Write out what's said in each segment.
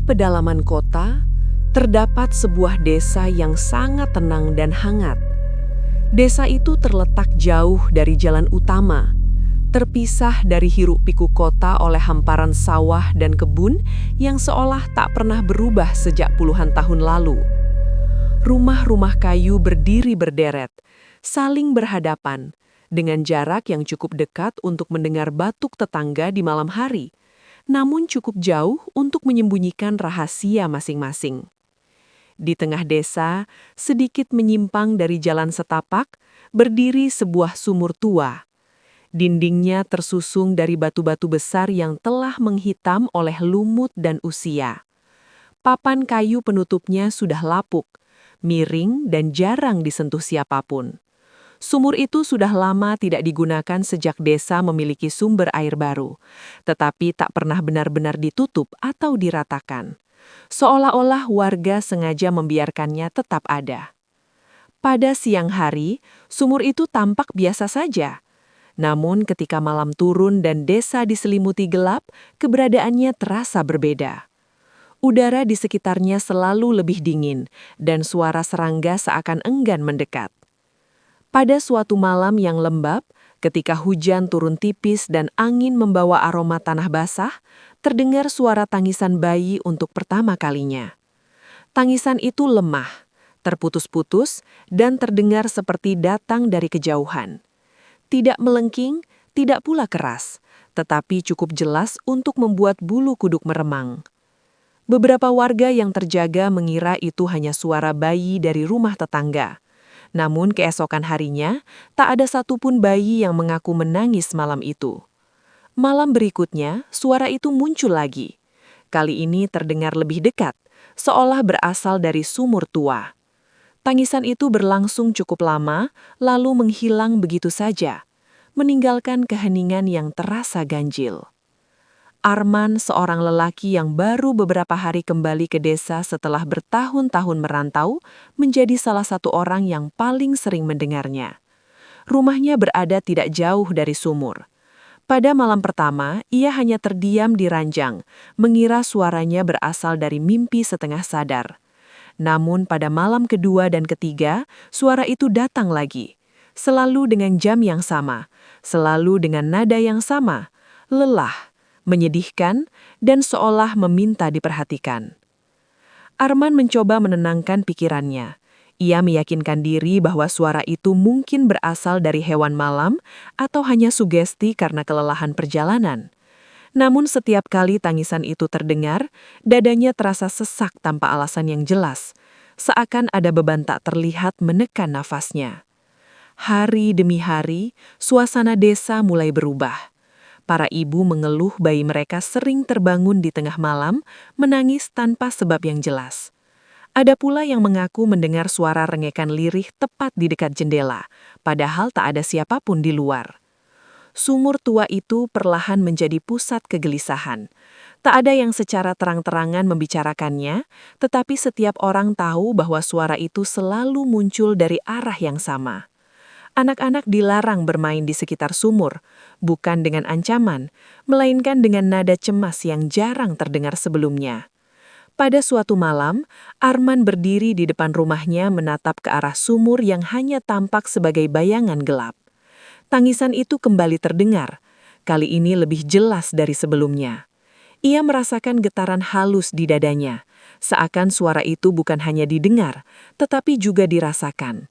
pedalaman kota, terdapat sebuah desa yang sangat tenang dan hangat. Desa itu terletak jauh dari jalan utama, terpisah dari hiruk-pikuk kota oleh hamparan sawah dan kebun yang seolah tak pernah berubah sejak puluhan tahun lalu. Rumah-rumah kayu berdiri berderet, saling berhadapan, dengan jarak yang cukup dekat untuk mendengar batuk tetangga di malam hari, namun cukup jauh untuk menyembunyikan rahasia masing-masing. Di tengah desa, sedikit menyimpang dari jalan setapak, berdiri sebuah sumur tua. Dindingnya tersusung dari batu-batu besar yang telah menghitam oleh lumut dan usia. Papan kayu penutupnya sudah lapuk, miring dan jarang disentuh siapapun. Sumur itu sudah lama tidak digunakan sejak desa memiliki sumber air baru, tetapi tak pernah benar-benar ditutup atau diratakan. Seolah-olah warga sengaja membiarkannya tetap ada. Pada siang hari, sumur itu tampak biasa saja. Namun ketika malam turun dan desa diselimuti gelap, keberadaannya terasa berbeda. Udara di sekitarnya selalu lebih dingin, dan suara serangga seakan enggan mendekat. Pada suatu malam yang lembab, ketika hujan turun tipis dan angin membawa aroma tanah basah, terdengar suara tangisan bayi untuk pertama kalinya. Tangisan itu lemah, terputus-putus, dan terdengar seperti datang dari kejauhan. Tidak melengking, tidak pula keras, tetapi cukup jelas untuk membuat bulu kuduk meremang. Beberapa warga yang terjaga mengira itu hanya suara bayi dari rumah tetangga. Namun keesokan harinya, tak ada satupun bayi yang mengaku menangis malam itu. Malam berikutnya, suara itu muncul lagi. Kali ini terdengar lebih dekat, seolah berasal dari sumur tua. Tangisan itu berlangsung cukup lama, lalu menghilang begitu saja, meninggalkan keheningan yang terasa ganjil. Arman, seorang lelaki yang baru beberapa hari kembali ke desa setelah bertahun-tahun merantau, menjadi salah satu orang yang paling sering mendengarnya. Rumahnya berada tidak jauh dari sumur. Pada malam pertama, ia hanya terdiam di ranjang, mengira suaranya berasal dari mimpi setengah sadar. Namun pada malam kedua dan ketiga, suara itu datang lagi. Selalu dengan jam yang sama, selalu dengan nada yang sama, lelah, menyedihkan, dan seolah meminta diperhatikan. Arman mencoba menenangkan pikirannya. Ia meyakinkan diri bahwa suara itu mungkin berasal dari hewan malam atau hanya sugesti karena kelelahan perjalanan. Namun setiap kali tangisan itu terdengar, dadanya terasa sesak tanpa alasan yang jelas, seakan ada beban tak terlihat menekan nafasnya. Hari demi hari, suasana desa mulai berubah. Para ibu mengeluh bayi mereka sering terbangun di tengah malam, menangis tanpa sebab yang jelas. Ada pula yang mengaku mendengar suara rengekan lirih tepat di dekat jendela, padahal tak ada siapapun di luar. Sumur tua itu perlahan menjadi pusat kegelisahan. Tak ada yang secara terang-terangan membicarakannya, tetapi setiap orang tahu bahwa suara itu selalu muncul dari arah yang sama. Anak-anak dilarang bermain di sekitar sumur, bukan dengan ancaman, melainkan dengan nada cemas yang jarang terdengar sebelumnya. Pada suatu malam, Arman berdiri di depan rumahnya menatap ke arah sumur yang hanya tampak sebagai bayangan gelap. Tangisan itu kembali terdengar, kali ini lebih jelas dari sebelumnya. Ia merasakan getaran halus di dadanya, seakan suara itu bukan hanya didengar, tetapi juga dirasakan.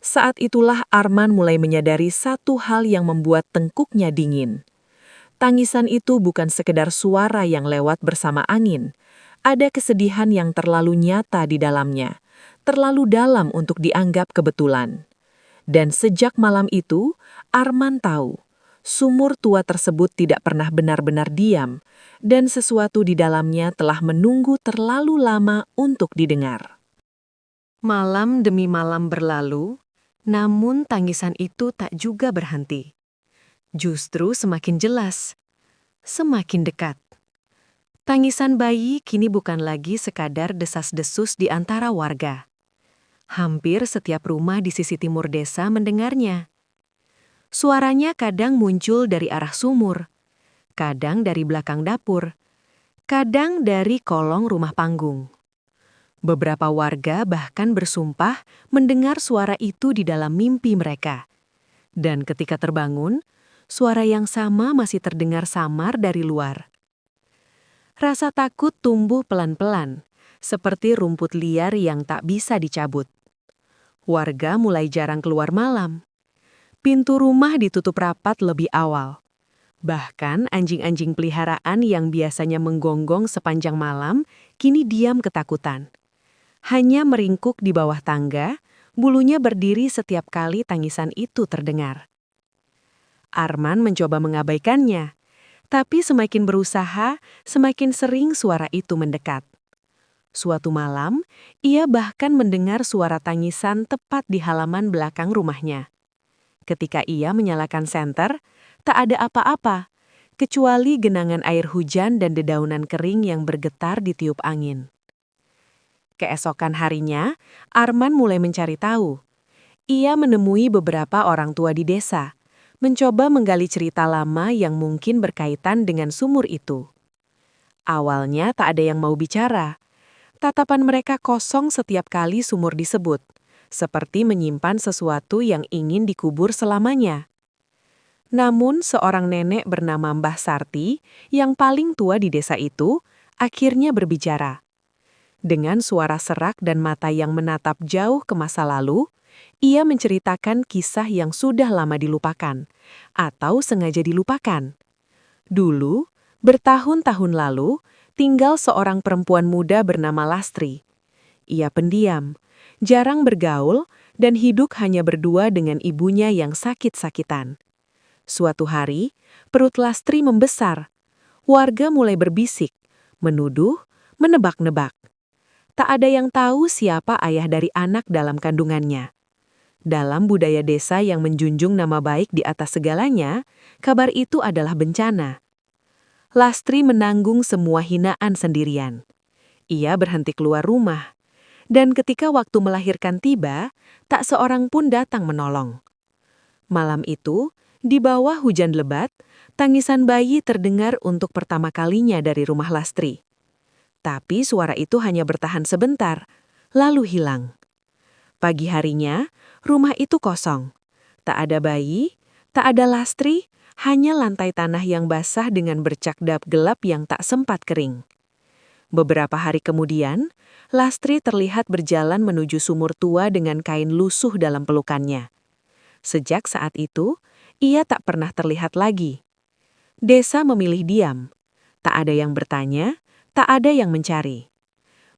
Saat itulah Arman mulai menyadari satu hal yang membuat tengkuknya dingin. Tangisan itu bukan sekedar suara yang lewat bersama angin. Ada kesedihan yang terlalu nyata di dalamnya, terlalu dalam untuk dianggap kebetulan. Dan sejak malam itu, Arman tahu, sumur tua tersebut tidak pernah benar-benar diam, dan sesuatu di dalamnya telah menunggu terlalu lama untuk didengar. Malam demi malam berlalu, namun tangisan itu tak juga berhenti. Justru semakin jelas, semakin dekat. Tangisan bayi kini bukan lagi sekadar desas-desus di antara warga. Hampir setiap rumah di sisi timur desa mendengarnya. Suaranya kadang muncul dari arah sumur, kadang dari belakang dapur, kadang dari kolong rumah panggung. Beberapa warga bahkan bersumpah mendengar suara itu di dalam mimpi mereka. Dan ketika terbangun, suara yang sama masih terdengar samar dari luar. Rasa takut tumbuh pelan-pelan, seperti rumput liar yang tak bisa dicabut. Warga mulai jarang keluar malam. Pintu rumah ditutup rapat lebih awal. Bahkan anjing-anjing peliharaan yang biasanya menggonggong sepanjang malam, kini diam ketakutan. Hanya meringkuk di bawah tangga, bulunya berdiri setiap kali tangisan itu terdengar. Arman mencoba mengabaikannya, tapi semakin berusaha, semakin sering suara itu mendekat. Suatu malam, ia bahkan mendengar suara tangisan tepat di halaman belakang rumahnya. Ketika ia menyalakan senter, tak ada apa-apa, kecuali genangan air hujan dan dedaunan kering yang bergetar ditiup angin. Keesokan harinya, Arman mulai mencari tahu. Ia menemui beberapa orang tua di desa, mencoba menggali cerita lama yang mungkin berkaitan dengan sumur itu. Awalnya tak ada yang mau bicara. Tatapan mereka kosong setiap kali sumur disebut, seperti menyimpan sesuatu yang ingin dikubur selamanya. Namun seorang nenek bernama Mbah Sarti, yang paling tua di desa itu, akhirnya berbicara. Dengan suara serak dan mata yang menatap jauh ke masa lalu, ia menceritakan kisah yang sudah lama dilupakan, atau sengaja dilupakan. Dulu, bertahun-tahun lalu, tinggal seorang perempuan muda bernama Lastri. Ia pendiam, jarang bergaul, dan hidup hanya berdua dengan ibunya yang sakit-sakitan. Suatu hari, perut Lastri membesar. Warga mulai berbisik, menuduh, menebak-nebak. Tak ada yang tahu siapa ayah dari anak dalam kandungannya. Dalam budaya desa yang menjunjung nama baik di atas segalanya, kabar itu adalah bencana. Lastri menanggung semua hinaan sendirian. Ia berhenti keluar rumah. Dan ketika waktu melahirkan tiba, tak seorang pun datang menolong. Malam itu, di bawah hujan lebat, tangisan bayi terdengar untuk pertama kalinya dari rumah Lastri. Tapi suara itu hanya bertahan sebentar, lalu hilang. Pagi harinya, rumah itu kosong. Tak ada bayi, tak ada Lastri, hanya lantai tanah yang basah dengan bercak dap gelap yang tak sempat kering. Beberapa hari kemudian, Lastri terlihat berjalan menuju sumur tua dengan kain lusuh dalam pelukannya. Sejak saat itu, ia tak pernah terlihat lagi. Desa memilih diam. Tak ada yang bertanya, tak ada yang mencari.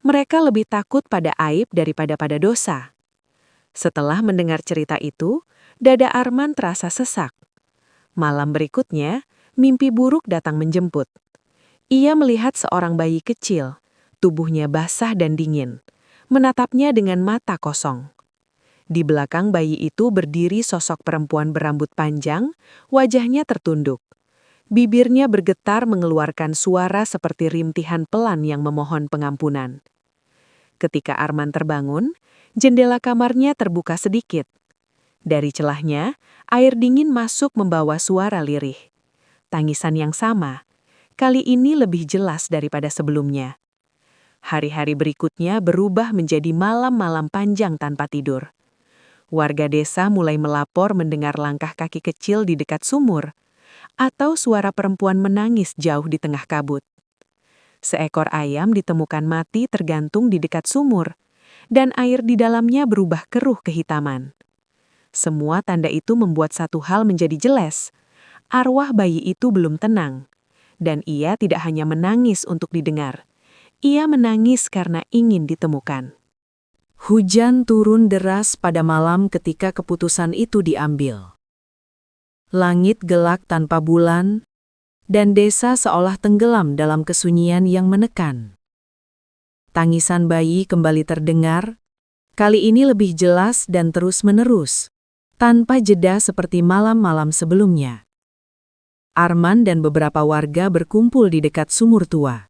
Mereka lebih takut pada aib daripada pada dosa. Setelah mendengar cerita itu, dada Arman terasa sesak. Malam berikutnya, mimpi buruk datang menjemput. Ia melihat seorang bayi kecil, tubuhnya basah dan dingin, menatapnya dengan mata kosong. Di belakang bayi itu berdiri sosok perempuan berambut panjang, wajahnya tertunduk. Bibirnya bergetar mengeluarkan suara seperti rintihan pelan yang memohon pengampunan. Ketika Arman terbangun, jendela kamarnya terbuka sedikit. Dari celahnya, air dingin masuk membawa suara lirih. Tangisan yang sama, kali ini lebih jelas daripada sebelumnya. Hari-hari berikutnya berubah menjadi malam-malam panjang tanpa tidur. Warga desa mulai melapor mendengar langkah kaki kecil di dekat sumur, atau suara perempuan menangis jauh di tengah kabut. Seekor ayam ditemukan mati tergantung di dekat sumur, dan air di dalamnya berubah keruh kehitaman. Semua tanda itu membuat satu hal menjadi jelas. Arwah bayi itu belum tenang, dan ia tidak hanya menangis untuk didengar. Ia menangis karena ingin ditemukan. Hujan turun deras pada malam ketika keputusan itu diambil. Langit gelap tanpa bulan, dan desa seolah tenggelam dalam kesunyian yang menekan. Tangisan bayi kembali terdengar, kali ini lebih jelas dan terus-menerus, tanpa jeda seperti malam-malam sebelumnya. Arman dan beberapa warga berkumpul di dekat sumur tua.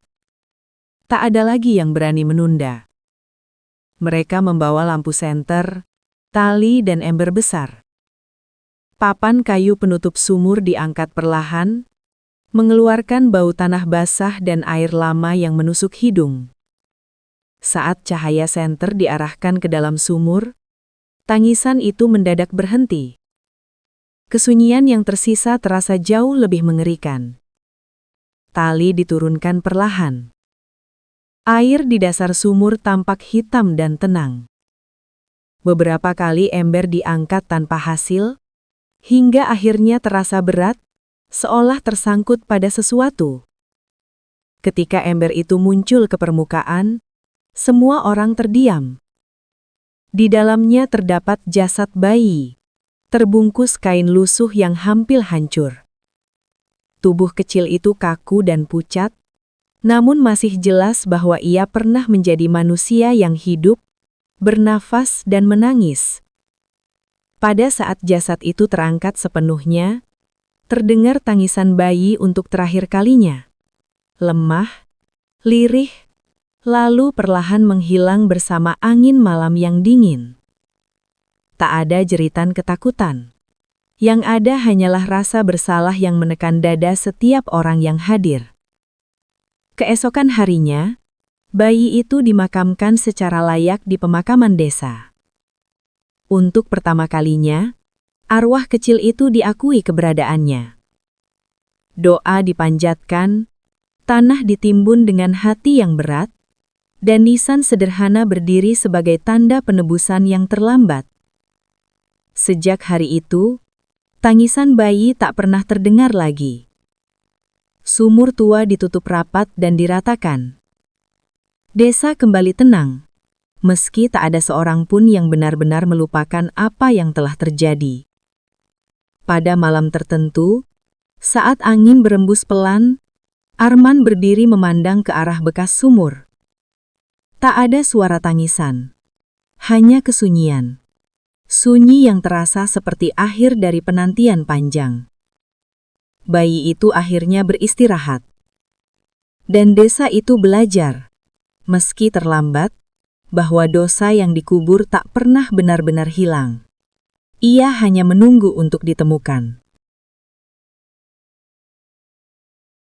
Tak ada lagi yang berani menunda. Mereka membawa lampu senter, tali dan ember besar. Papan kayu penutup sumur diangkat perlahan, mengeluarkan bau tanah basah dan air lama yang menusuk hidung. Saat cahaya senter diarahkan ke dalam sumur, tangisan itu mendadak berhenti. Kesunyian yang tersisa terasa jauh lebih mengerikan. Tali diturunkan perlahan. Air di dasar sumur tampak hitam dan tenang. Beberapa kali ember diangkat tanpa hasil, hingga akhirnya terasa berat, seolah tersangkut pada sesuatu. Ketika ember itu muncul ke permukaan, semua orang terdiam. Di dalamnya terdapat jasad bayi, terbungkus kain lusuh yang hampir hancur. Tubuh kecil itu kaku dan pucat, namun masih jelas bahwa ia pernah menjadi manusia yang hidup, bernafas dan menangis. Pada saat jasad itu terangkat sepenuhnya, terdengar tangisan bayi untuk terakhir kalinya. Lemah, lirih, lalu perlahan menghilang bersama angin malam yang dingin. Tak ada jeritan ketakutan. Yang ada hanyalah rasa bersalah yang menekan dada setiap orang yang hadir. Keesokan harinya, bayi itu dimakamkan secara layak di pemakaman desa. Untuk pertama kalinya, arwah kecil itu diakui keberadaannya. Doa dipanjatkan, tanah ditimbun dengan hati yang berat, dan nisan sederhana berdiri sebagai tanda penebusan yang terlambat. Sejak hari itu, tangisan bayi tak pernah terdengar lagi. Sumur tua ditutup rapat dan diratakan. Desa kembali tenang, meski tak ada seorang pun yang benar-benar melupakan apa yang telah terjadi. Pada malam tertentu, saat angin berembus pelan, Arman berdiri memandang ke arah bekas sumur. Tak ada suara tangisan, hanya kesunyian. Sunyi yang terasa seperti akhir dari penantian panjang. Bayi itu akhirnya beristirahat. Dan desa itu belajar, meski terlambat, bahwa dosa yang dikubur tak pernah benar-benar hilang. Ia hanya menunggu untuk ditemukan.